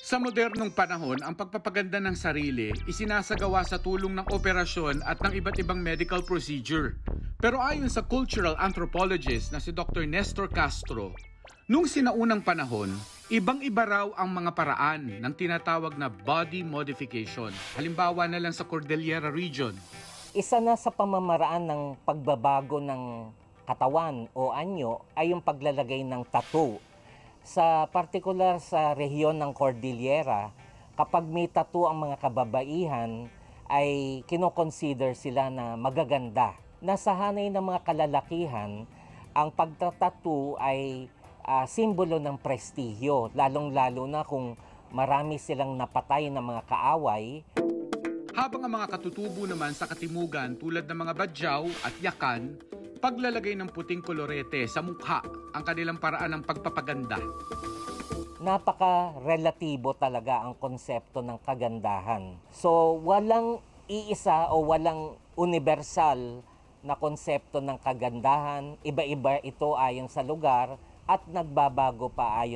Sa modernong panahon, ang pagpapaganda ng sarili isinasagawa sa tulong ng operasyon at ng iba't ibang medical procedure. Pero ayon sa cultural anthropologist na si Dr. Nestor Castro, nung sinaunang panahon, ibang-iba raw ang mga paraan ng tinatawag na body modification. Halimbawa na lang sa Cordillera region. Isa na sa pamamaraan ng pagbabago ng katawan o anyo ay yung paglalagay ng tattoo. Sa partikular sa rehiyon ng Cordillera, kapag may tattoo ang mga kababaihan, ay kinoconsider sila na magaganda. Nasa hanay ng mga kalalakihan, ang pagtatattoo ay simbolo ng prestihyo, lalong-lalo na kung marami silang napatay na mga kaaway. Habang ang mga katutubo naman sa katimugan tulad ng mga badyaw at yakan, paglalagay ng puting kolorete sa mukha ang kanilang paraan ng pagpapaganda. Napaka-relatibo talaga ang konsepto ng kagandahan. So, walang iisa o walang universal na konsepto ng kagandahan. Iba-iba ito ayon sa lugar at nagbabago pa ayon